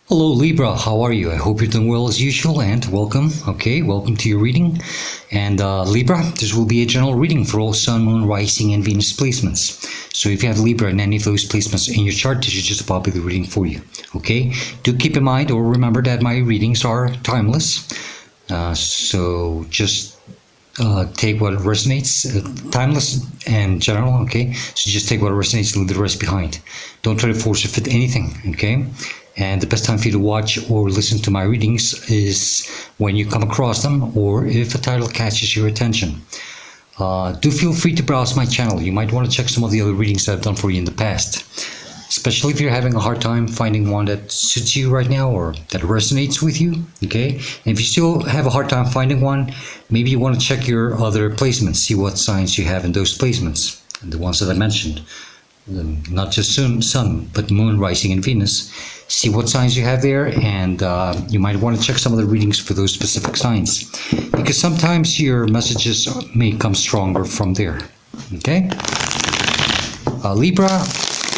Hello Libra, how are you? I hope you're doing well as usual and welcome. Welcome to your reading. And Libra, this will be a general reading for all Sun, Moon, Rising, and Venus placements. So if you have Libra in any of those placements in your chart, this is just a popular reading for you. Okay, do keep in mind or remember that my readings are timeless. So just take what resonates, timeless and general, okay? So just take what resonates and leave the rest behind. Don't try to force or fit anything, okay? And the best time for you to watch or listen to my readings is when you come across them or if a title catches your attention. Do feel free to browse my channel. You might want to check some of the other readings that I've done for you in the past. Especially if you're having a hard time finding one that suits you right now or that resonates with you, okay? And if you still have a hard time finding one, maybe you want to check your other placements, see what signs you have in those placements, the ones that I mentioned. Not just Sun, but Moon, Rising, and Venus. See what signs you have there, and you might want to check some of the readings for those specific signs, because sometimes your messages may come stronger from there, okay? Libra,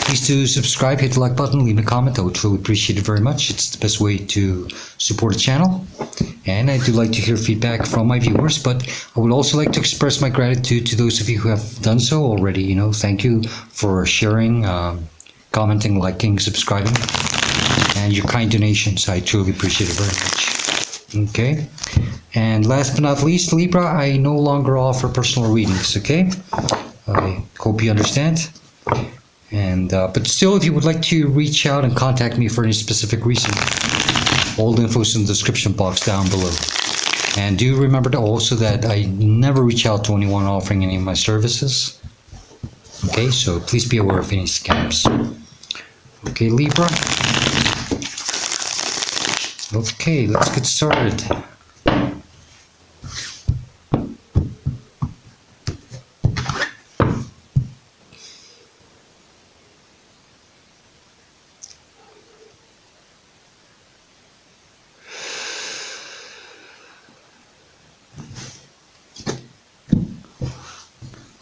please do subscribe, hit the like button, leave a comment. I would truly appreciate it very much. It's the best way to support the channel. And I do like to hear feedback from my viewers, but I would also like to express my gratitude to those of you who have done so already. You know, thank you for sharing, commenting, liking, subscribing, and your kind donations. I truly appreciate it very much. Okay. And last but not least, Libra, I no longer offer personal readings, okay? I hope you understand. And but still, if you would like to reach out and contact me for any specific reason, all the info is in the description box down below. And do remember to also that I never reach out to anyone offering any of my services. Okay, so please be aware of any scams. Okay, Libra. Okay, let's get started.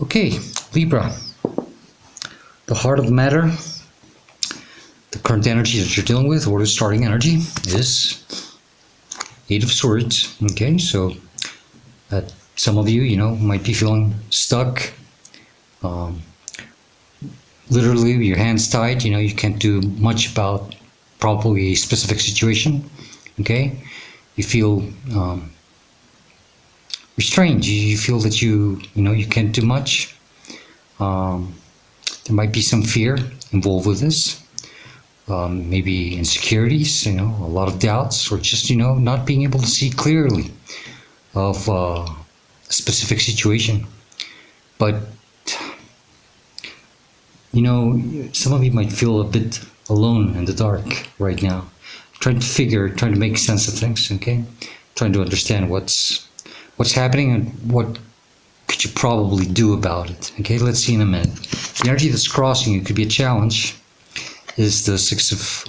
Okay, Libra, the heart of the matter, the current energy that you're dealing with, or the starting energy, is Eight of Swords. Okay, so some of you, might be feeling stuck, literally your hands tied, you can't do much about probably a specific situation, okay? You feel restrained. You feel that you can't do much. There might be some fear involved with this, maybe insecurities, a lot of doubts, or just not being able to see clearly of a specific situation. But some of you might feel a bit alone in the dark right now, trying to make sense of things, okay? Trying to understand what's happening and what could you probably do about it. Okay, let's see in a minute. The energy that's crossing you could be a challenge. Is the Six of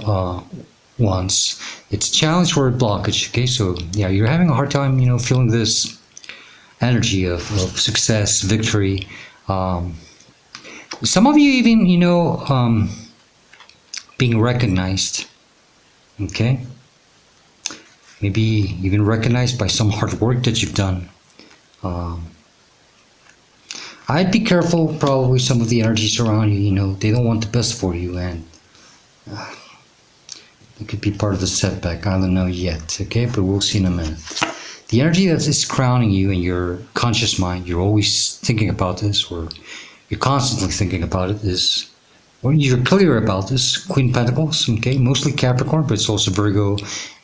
Wands. It's a challenge or a blockage. Okay, so yeah, you're having a hard time, feeling this energy of success, victory. Some of you even, being recognized. Okay. Maybe even recognized by some hard work that you've done. I'd be careful, probably some of the energies around you, they don't want the best for you, and it could be part of the setback. I don't know yet, okay, but we'll see in a minute. The energy that is crowning you in your conscious mind, you're always thinking about this, or you're constantly thinking about it, is, when you're clear about this, Queen of Pentacles, okay, mostly Capricorn, but it's also Virgo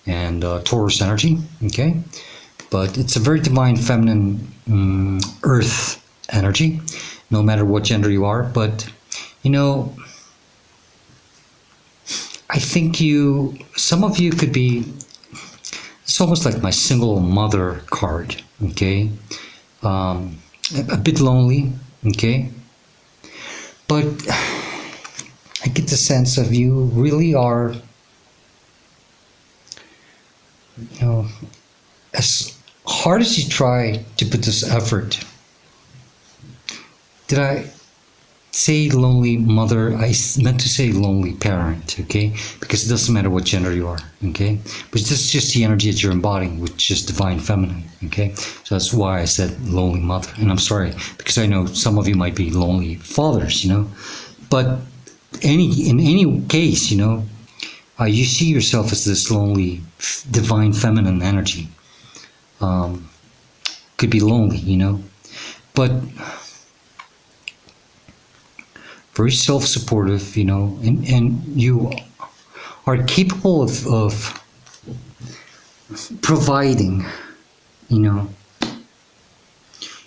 and Taurus energy, okay? But it's a very divine, feminine, earth energy, no matter what gender you are. But, I think some of you could be, it's almost like my single mother card, okay? A bit lonely, okay? But I get the sense of you really are, as hard as you try to put this effort, did I say lonely mother, meant to say lonely parent, okay? Because it doesn't matter what gender you are, okay? But this is just the energy that you're embodying, which is divine feminine, okay? So that's why I said lonely mother. And I'm sorry, because I know some of you might be lonely fathers, you know? But in any case, you know, you see yourself as this lonely, divine feminine energy. Could be lonely, you know? But very self-supportive, you know, and you are capable of providing, you know.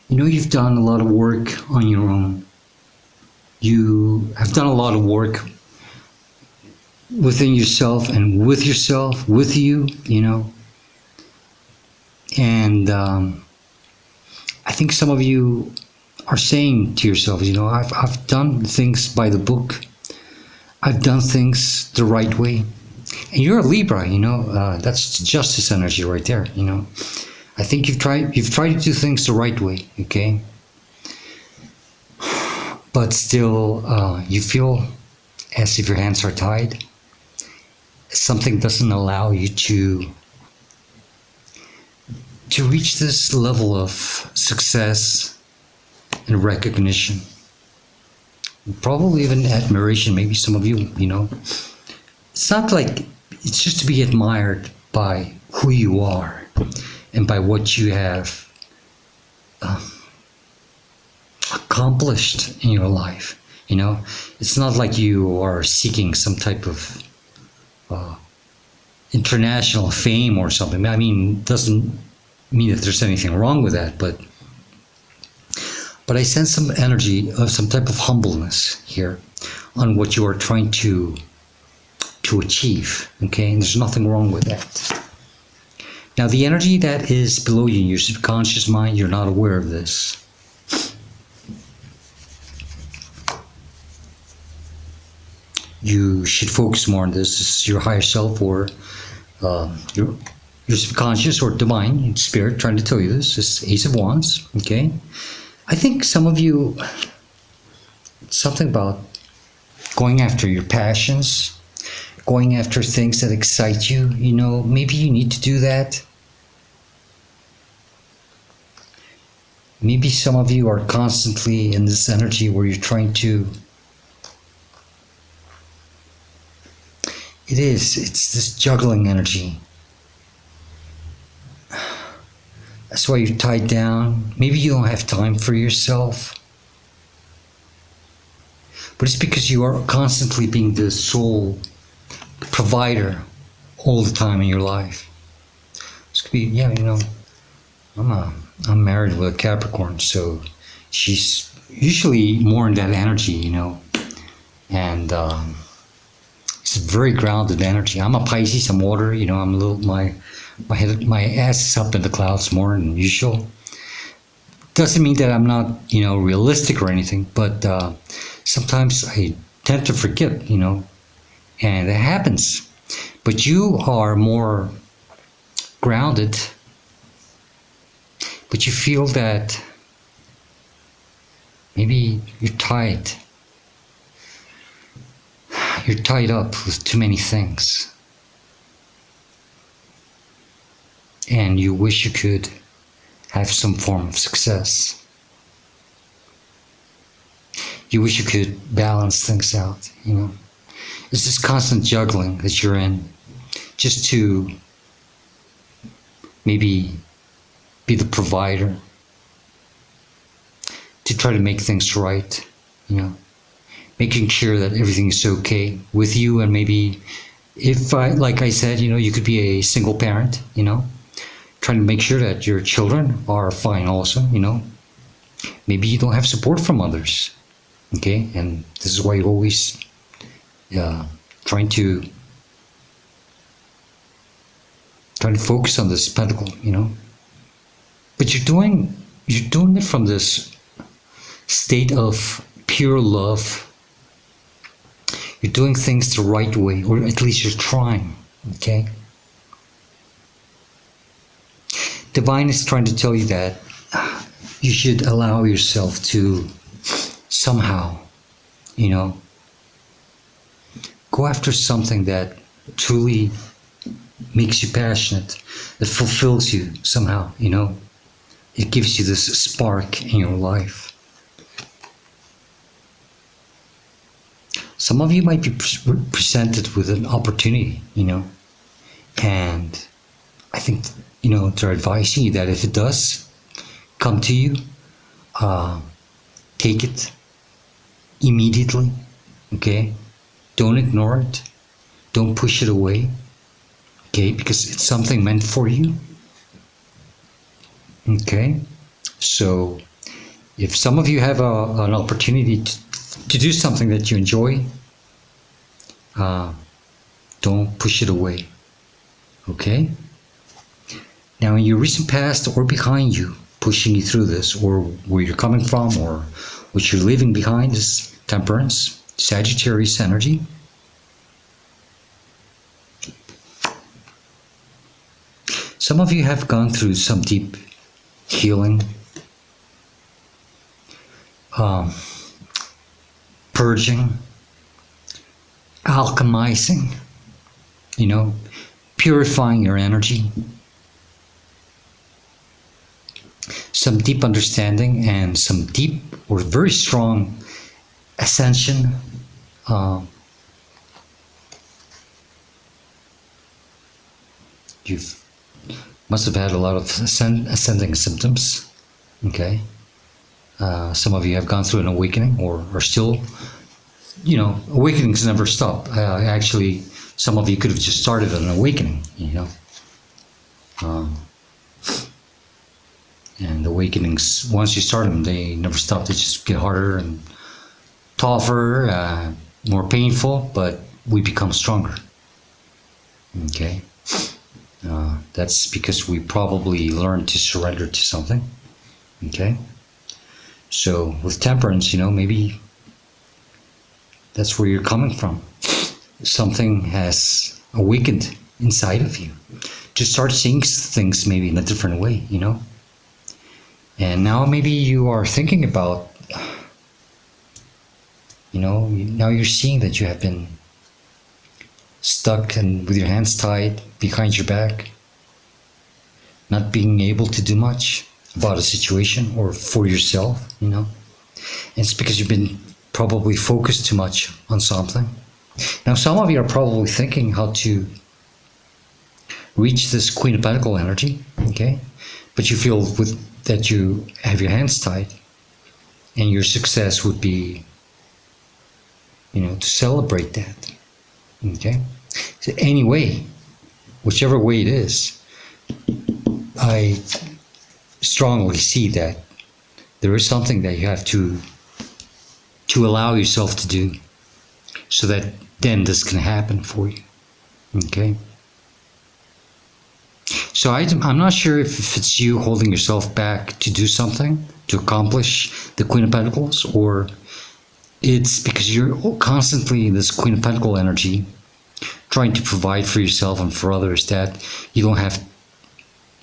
You know, you've done a lot of work on your own. You have done a lot of work within yourself and with you, you know. And I think some of you are saying to yourselves, you know, I've done things by the book. I've done things the right way. And you're a Libra, you know, that's justice energy right there, you know. I think you've tried to do things the right way, okay? But still, you feel as if your hands are tied. Something doesn't allow you to reach this level of success and recognition, probably even admiration. Maybe some of you, you know, it's not like it's just to be admired by who you are and by what you have accomplished in your life. You know, it's not like you are seeking some type of international fame or something. I mean, it doesn't mean that there's anything wrong with that, but I sense some energy of some type of humbleness here on what you are trying to achieve, okay? And there's nothing wrong with that. Now, the energy that is below you in your subconscious mind, you're not aware of this. You should focus more on this. This is your higher self, or your subconscious or divine spirit trying to tell you this. This is Ace of Wands, okay? I think some of you, something about going after your passions, going after things that excite you, you know, maybe you need to do that. Maybe some of you are constantly in this energy where you're trying to, it's this juggling energy. That's why you're tied down. Maybe you don't have time for yourself. But it's because you are constantly being the sole provider all the time in your life. This could be, yeah, you know, I'm married with a Capricorn, so she's usually more in that energy, you know. And it's a very grounded energy. I'm a Pisces, I'm water, you know, I'm a little, my ass is up in the clouds more than usual. Doesn't mean that I'm not, you know, realistic or anything, but sometimes I tend to forget, you know, and it happens. But you are more grounded, but you feel that maybe you're tied. You're tied up with too many things. And you wish you could have some form of success. You wish you could balance things out, you know. It's this constant juggling that you're in, just to maybe be the provider, to try to make things right, you know, making sure that everything is okay with you. And maybe if like I said, you know, you could be a single parent, you know, trying to make sure that your children are fine also, you know. Maybe you don't have support from others, okay? And this is why you're always trying to focus on this pentacle, you know. But you're doing it from this state of pure love. You're doing things the right way, or at least you're trying, okay? Divine is trying to tell you that you should allow yourself to somehow you know, go after something that truly makes you passionate, that fulfills you somehow, you know. It gives you this spark in your life. Some of you might be presented with an opportunity, you know, and I think, you know, they're advising you that if it does come to you, take it immediately, okay? Don't ignore it. Don't push it away, okay? Because it's something meant for you, okay? So if some of you have an opportunity to do something that you enjoy, don't push it away, okay? Now, in your recent past or behind you, pushing you through this, or where you're coming from, or what you're leaving behind, is Temperance, Sagittarius energy. Some of you have gone through some deep healing, purging, alchemizing, you know, purifying your energy. Some deep understanding and some deep or very strong ascension. You must have had a lot of ascending symptoms, okay? Some of you have gone through an awakening or are still, you know, awakenings never stop. Actually, some of you could have just started an awakening, you know. And awakenings, once you start them, they never stop. They just get harder and tougher, more painful, but we become stronger, okay? That's because we probably learned to surrender to something, okay? So with Temperance, you know, maybe that's where you're coming from. Something has awakened inside of you. Just start seeing things maybe in a different way, you know? And now maybe you are thinking about, you know, now you're seeing that you have been stuck and with your hands tied behind your back, not being able to do much about a situation or for yourself, you know. And it's because you've been probably focused too much on something. Now, some of you are probably thinking how to reach this Queen of Pentacles energy, okay? But you feel that you have your hands tied, and your success would be, you know, to celebrate that, okay? So anyway, whichever way it is, I strongly see that there is something that you have to allow yourself to do, so that then this can happen for you, okay? So I'm not sure if it's you holding yourself back to do something, to accomplish the Queen of Pentacles, or it's because you're constantly in this Queen of Pentacles energy, trying to provide for yourself and for others, that you don't have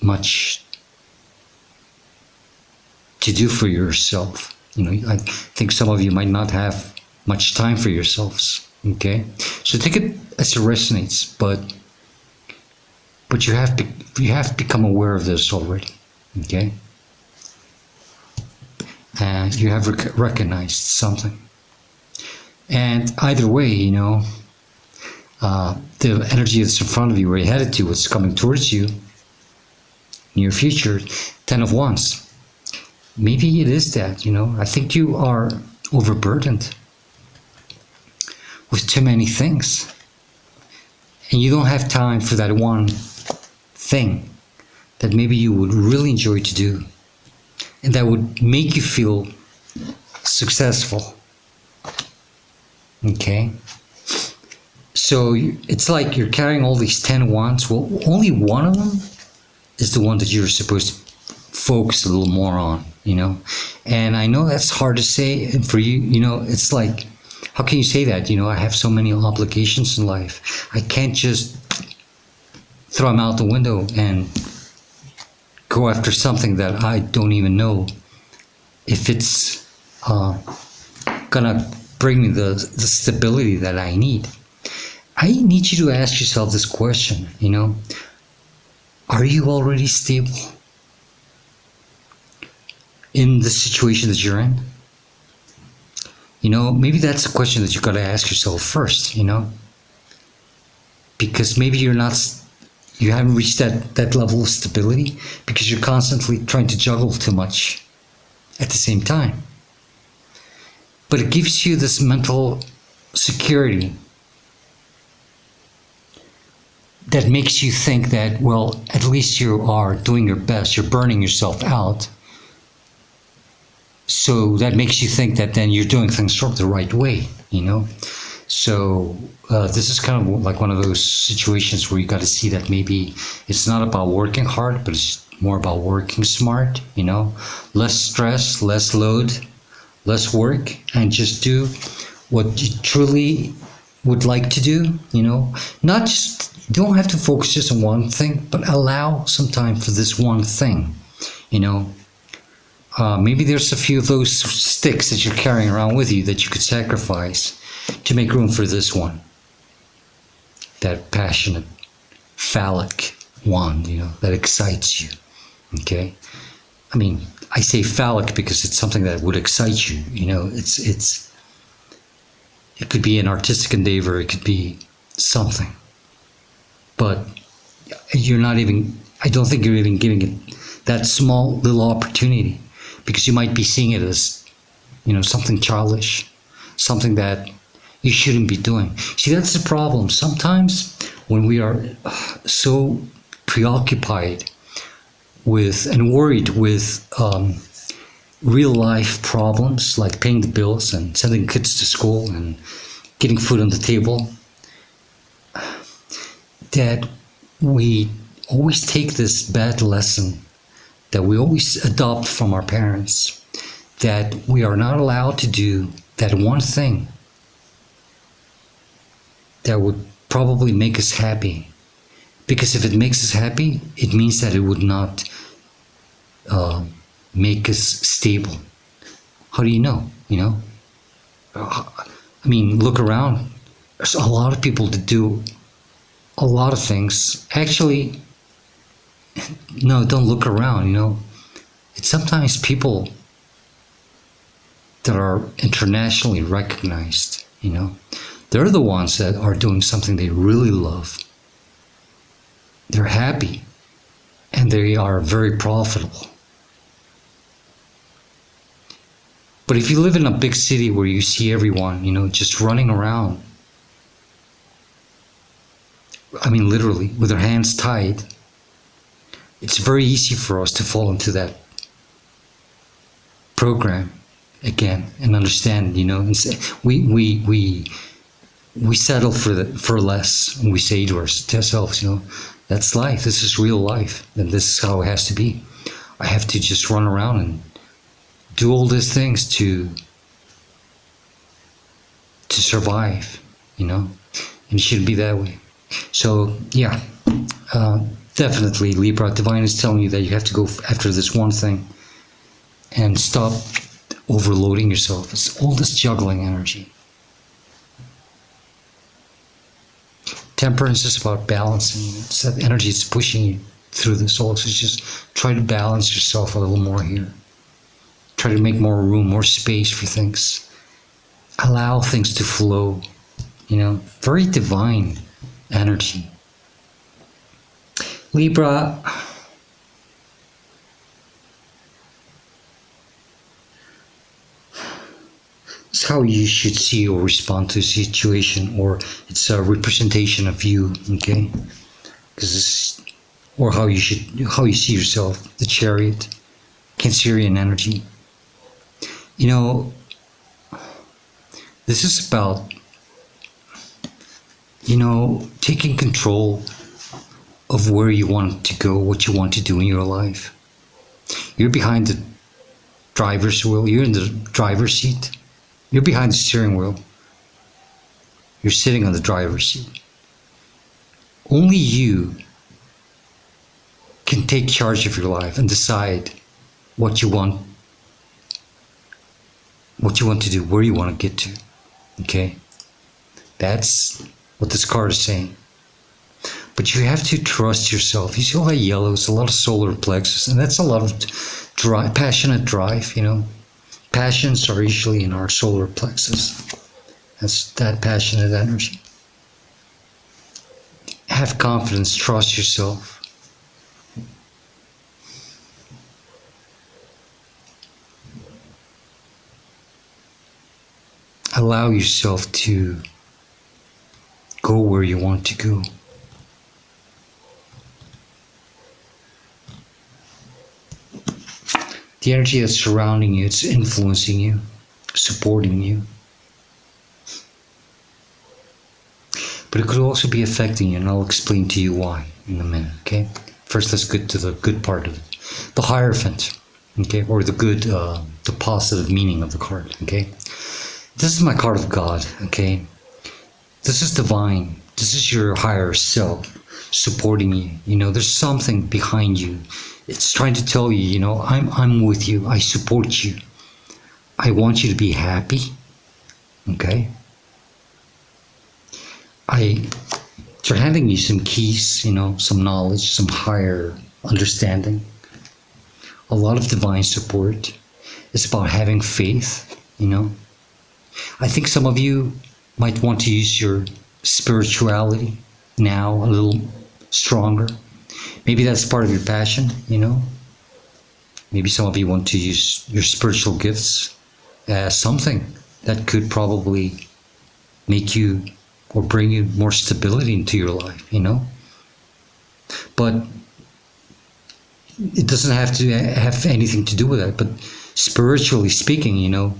much to do for yourself. You know, I think some of you might not have much time for yourselves, okay? So take it as it resonates, but you have become aware of this already, okay? And you have recognized something. And either way, you know, the energy that's in front of you, where you're headed to, what's coming towards you, near future, 10 of Wands. Maybe it is that, you know, I think you are overburdened with too many things. And you don't have time for that one thing that maybe you would really enjoy to do, and that would make you feel successful, okay? So it's like you're carrying all these 10 wands. Well, only one of them is the one that you're supposed to focus a little more on, you know? And I know that's hard to say for you, you know, it's like, how can you say that? You know, I have so many obligations in life. I can't just throw them out the window and go after something that I don't even know if it's gonna bring me the stability that I need. I need you to ask yourself this question, are you already stable in the situation that you're in? Maybe that's a question that you got to ask yourself first, because maybe you haven't reached that level of stability because you're constantly trying to juggle too much at the same time. But it gives you this mental security that makes you think that, well, at least you are doing your best, you're burning yourself out. So that makes you think that then you're doing things sort of the right way, So this is kind of like one of those situations where you got to see that maybe it's not about working hard, but it's more about working smart, less stress, less load, less work, and just do what you truly would like to do, not just, you don't have to focus just on one thing, but allow some time for this one thing, maybe there's a few of those sticks that you're carrying around with you that you could sacrifice to make room for this one, that passionate, phallic one, that excites you, okay? I mean, I say phallic because it's something that would excite you, it could be an artistic endeavor, it could be something, but I don't think you're even giving it that small little opportunity, because you might be seeing it as, something childish, something that you shouldn't be doing. See, that's the problem. Sometimes when we are so preoccupied with and worried with real life problems like paying the bills and sending kids to school and getting food on the table, that we always take this bad lesson that we always adopt from our parents, that we are not allowed to do that one thing that would probably make us happy. Because if it makes us happy, it means that it would not make us stable. How do you know? I mean, look around. There's a lot of people that do a lot of things. Actually, no, don't look around, It's sometimes people that are internationally recognized, They're the ones that are doing something they really love. They're happy and they are very profitable. But if you live in a big city where you see everyone, just running around, I mean, literally, with their hands tied, it's very easy for us to fall into that program again and understand, and say, we settle for less, and we say to ourselves, that's life. This is real life, and this is how it has to be. I have to just run around and do all these things to survive, and it shouldn't be that way. So yeah, definitely, Libra, Divine is telling you that you have to go after this one thing and stop overloading yourself. It's all this juggling energy. Temperance is about balancing. It's that energy that's pushing you through this all. So just try to balance yourself a little more here. Try to make more room, more space for things. Allow things to flow. Very divine energy. Libra, it's how you should see or respond to a situation, or it's a representation of you, okay? Because or how you see yourself, the Chariot, Cancerian energy. This is about, taking control of where you want to go, what you want to do in your life. You're behind the driver's wheel. You're in the driver's seat. You're behind the steering wheel. You're sitting on the driver's seat. Only you can take charge of your life and decide what you want to do, where you want to get to. Okay? That's what this card is saying. But you have to trust yourself. You see all that yellow, it's a lot of solar plexus, and that's a lot of passionate drive, you know. Passions are usually in our solar plexus. That's that passionate energy. Have confidence, trust yourself. Allow yourself to go where you want to go. The energy that's surrounding you, it's influencing you, supporting you. But it could also be affecting you, and I'll explain to you why in a minute, okay? First, let's get to the good part of it. The Hierophant, okay? Or the good, the positive meaning of the card, okay? This is my card of God, okay? This is divine. This is your higher self supporting you. You know, there's something behind you. It's trying to tell you, you know, I'm with you. I support you. I want you to be happy, okay? They're handing you some keys, you know, some knowledge, some higher understanding, a lot of divine support. It's about having faith, you know. I think some of you might want to use your spirituality now a little stronger. Maybe that's part of your passion, you know. Maybe some of you want to use your spiritual gifts as something that could probably make you or bring you more stability into your life, you know. But it doesn't have to have anything to do with that. But spiritually speaking, you know,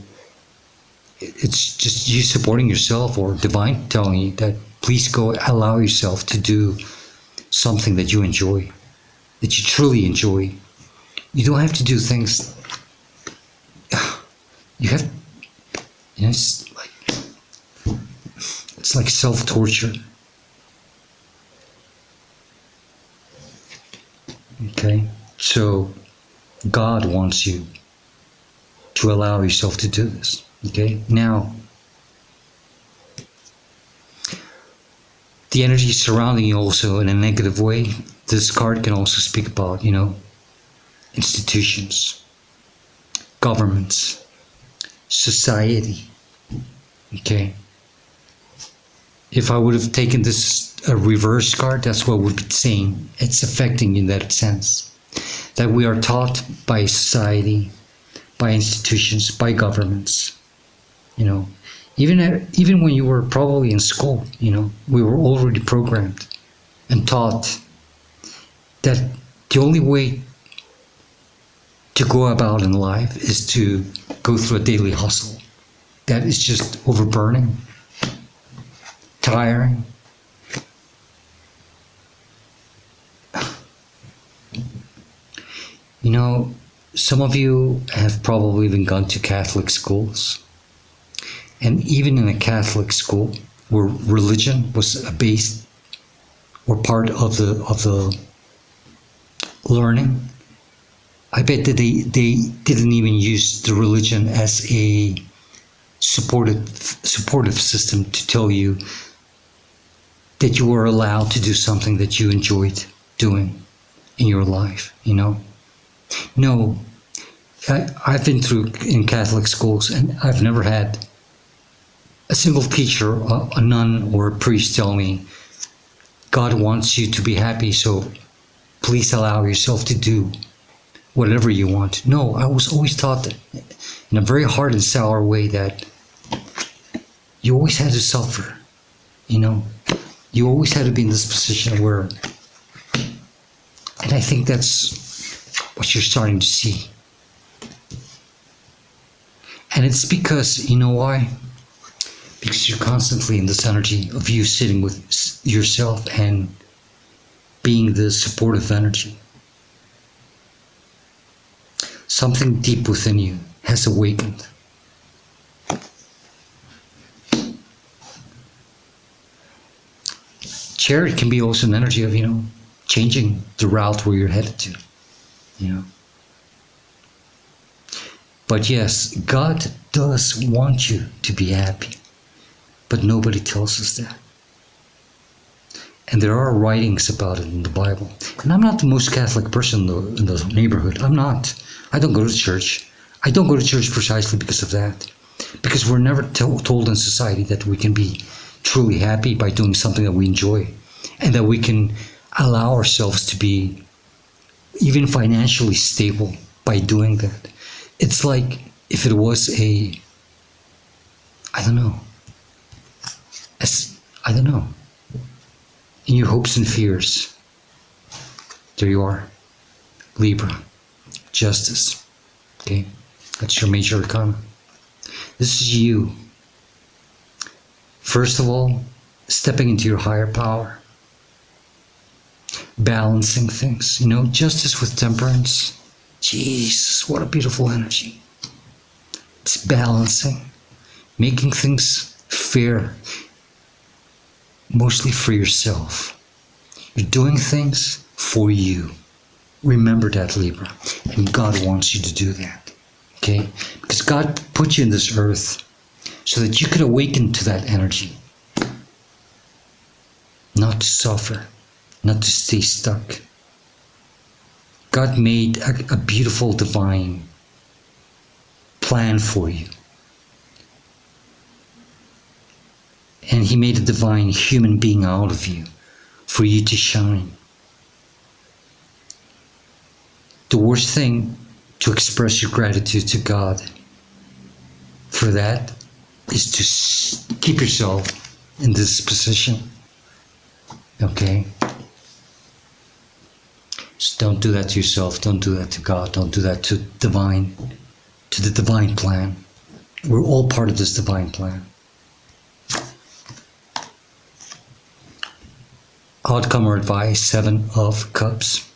it's just you supporting yourself or divine telling you that please go allow yourself to do something that you enjoy, that you truly enjoy. You don't have to do things. You have, you know, it's like self-torture. Okay, so God wants you to allow yourself to do this. Okay, now the energy surrounding you also in a negative way. This card can also speak about, you know, institutions, governments, society. Okay. If I would have taken this a reverse card, that's what would be saying. It's affecting you in that sense. That we are taught by society, by institutions, by governments. You know, even when you were probably in school, you know, we were already programmed and taught that the only way to go about in life is to go through a daily hustle. That is just overburning, tiring. You know, some of you have probably even gone to Catholic schools. And even in a Catholic school where religion was a base or part of the learning, I bet that they didn't even use the religion as a supportive system to tell you that you were allowed to do something that you enjoyed doing in your life, you know? No, I've been through in Catholic schools and I've never had a single teacher, a nun or a priest tell me, God wants you to be happy, so please allow yourself to do whatever you want. No, I was always taught that in a very hard and sour way that you always had to suffer, you know? You always had to be in this position where, and I think that's what you're starting to see. And it's because, you know why? Because you're constantly in this energy of you sitting with yourself and being the supportive energy. Something deep within you has awakened. Chariot can be also an energy of, you know, changing the route where you're headed to, you know. But yes, God does want you to be happy. but nobody tells us that. And there are writings about it in the Bible. And I'm not the most Catholic person in the neighborhood. I'm not. I don't go to church. I don't go to church precisely because of that. Because we're never told in society that we can be truly happy by doing something that we enjoy. And that we can allow ourselves to be even financially stable by doing that. It's like if it was I don't know. In your hopes and fears, there you are. Libra, justice. Okay, that's your major arcana. This is you. First of all, stepping into your higher power. Balancing things, justice with temperance. Jesus, what a beautiful energy. It's balancing, making things fair, mostly for yourself. You're doing things for you. Remember that, Libra. And God wants you to do that. Okay? Because God put you in this earth so that you could awaken to that energy. Not to suffer. Not to stay stuck. God made a beautiful divine plan for you. And He made a divine human being out of you for you to shine. The worst thing to express your gratitude to God for that is to keep yourself in this position. Okay? So don't do that to yourself. Don't do that to God. Don't do that to the divine plan. We're all part of this divine plan. Outcome or advice, 7 of Cups.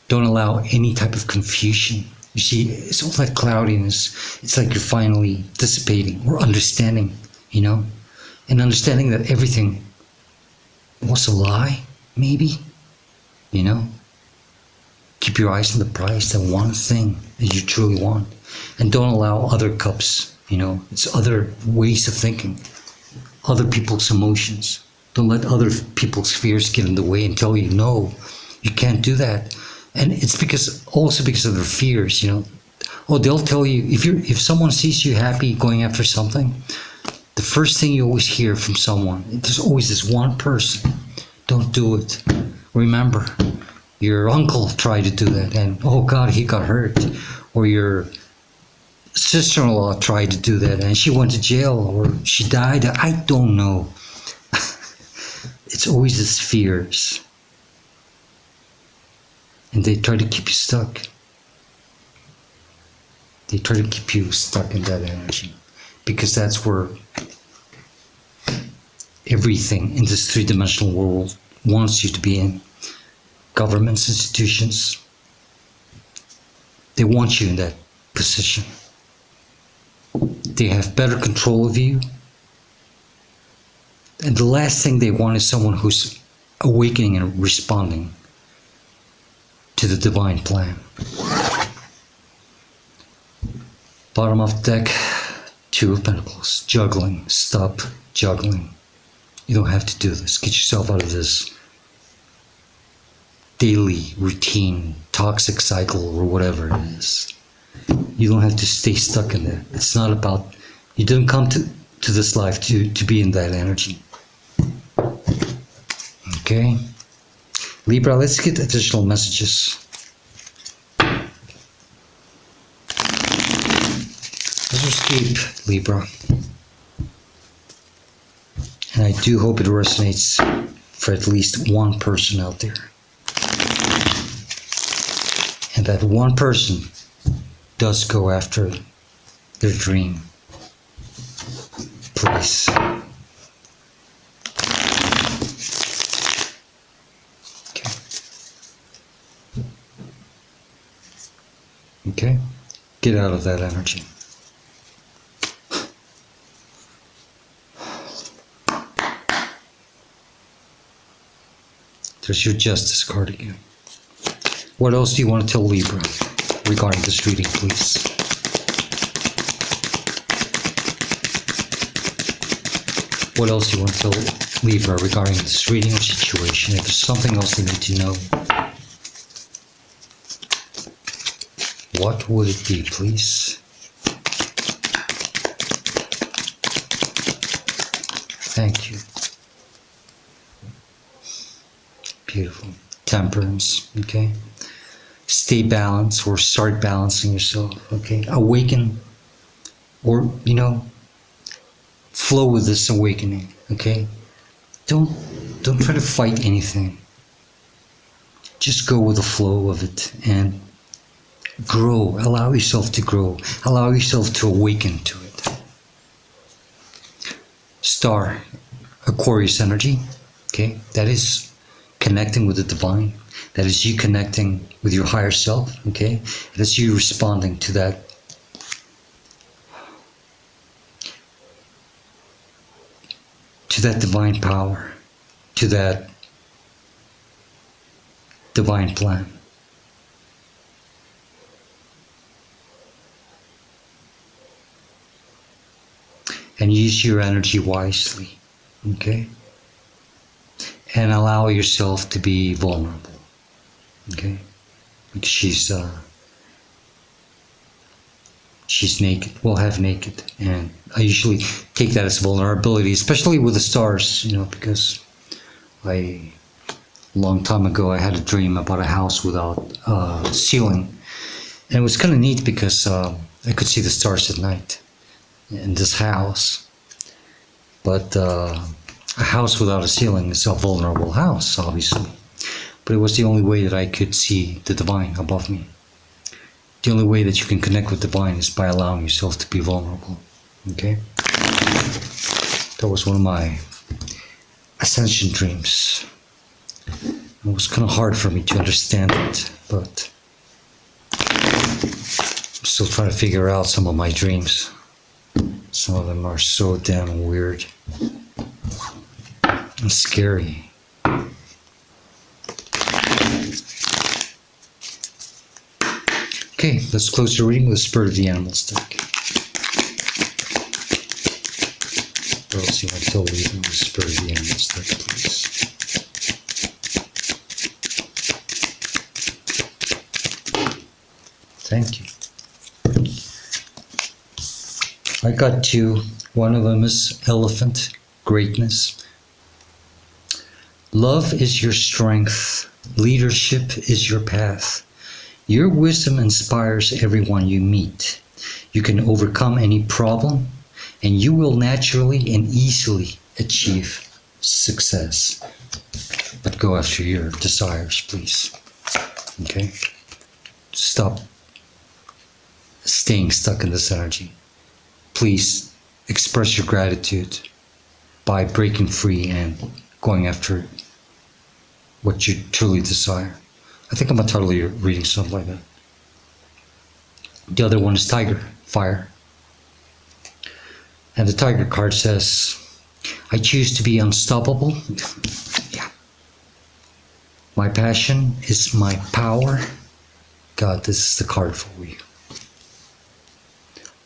Don't allow any type of confusion. You see, it's all that cloudiness. It's like you're finally dissipating or understanding, and understanding that everything was a lie, maybe, Keep your eyes on the prize, that one thing that you truly want. And don't allow other cups, it's other ways of thinking, other people's emotions. Don't let other people's fears get in the way and tell you, no, you can't do that. And it's also because of their fears, they'll tell you, if someone sees you happy going after something, the first thing you always hear from someone, there's always this one person, don't do it. Remember, your uncle tried to do that and oh God, he got hurt. Or your sister-in-law tried to do that and she went to jail or she died. I don't know. It's always these fears. And they try to keep you stuck. They try to keep you stuck in that energy. Because that's where everything in this three-dimensional world wants you to be in. Governments, institutions, they want you in that position. They have better control of you. And the last thing they want is someone who's awakening and responding to the divine plan. Bottom of the deck, 2 of Pentacles. Juggling. Stop juggling. You don't have to do this. Get yourself out of this daily routine, toxic cycle, or whatever it is. You don't have to stay stuck in there. It's not about, you didn't come to this life to be in that energy. Okay? Libra, let's get additional messages. Let's escape, Libra. And I do hope it resonates for at least one person out there. And that one person does go after their dream. Please. Okay? Get out of that energy. There's your Justice card again. What else do you want to tell Libra regarding this reading, please? What else do you want to tell Libra regarding this reading or situation? If there's something else they need to know, what would it be, please? Thank you. Beautiful. Temperance, okay? Stay balanced or start balancing yourself, okay? Awaken or, flow with this awakening, okay? Don't try to fight anything. Just go with the flow of it and grow. Allow yourself to grow. Allow yourself to awaken to it. Star, Aquarius energy, okay? That is connecting with the divine. That is you connecting with your higher self, okay? That's you responding to that divine power, to that divine plan. And use your energy wisely, okay? And allow yourself to be vulnerable, okay? Because she's naked, well, half naked, and I usually take that as vulnerability, especially with the stars, because a long time ago I had a dream about a house without ceiling, and it was kind of neat because I could see the stars at night in this house. But a house without a ceiling is a vulnerable house, obviously, but it was the only way that I could see the divine above me. The only way that you can connect with divine is by allowing yourself to be vulnerable, okay? That was one of my ascension dreams. It was kind of hard for me to understand it, but I'm still trying to figure out some of my dreams. Some of them are so damn weird and scary. Okay, let's close the reading with the Spirit of the Animals deck. What else do you want to tell me with the Spirit of the Animals deck, please? Thank you. I got two. One of them is Elephant, greatness. Love is your strength. Leadership is your path. Your wisdom inspires everyone you meet. You can overcome any problem, and you will naturally and easily achieve success. But go after your desires, please. Okay? Stop staying stuck in this energy. Please express your gratitude by breaking free and going after what you truly desire. I think I'm totally reading something like that. The other one is Tiger, fire. And the Tiger card says, I choose to be unstoppable. Yeah. My passion is my power. God, this is the card for you.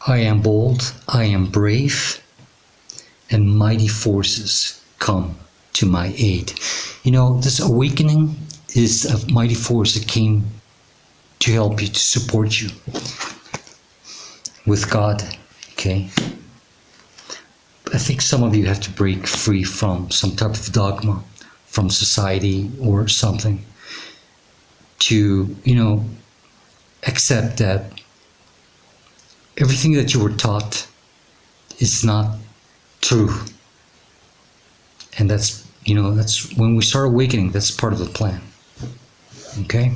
I am bold, I am brave, and mighty forces come to my aid. This awakening is a mighty force that came to help you, to support you with God, okay? I think some of you have to break free from some type of dogma from society or something to, accept that everything that you were taught is not true. And that's when we start awakening, that's part of the plan. Okay?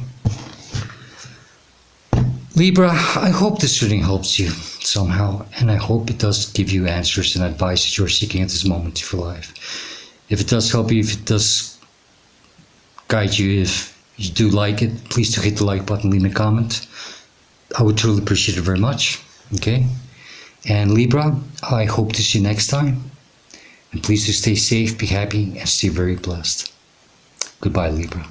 Libra, I hope this reading helps you somehow, and I hope it does give you answers and advice that you're seeking at this moment of your life. If it does help you, if it does guide you, if you do like it, please do hit the like button, leave me a comment. I would truly appreciate it very much. Okay? And Libra, I hope to see you next time. And please do stay safe, be happy, and stay very blessed. Goodbye, Libra.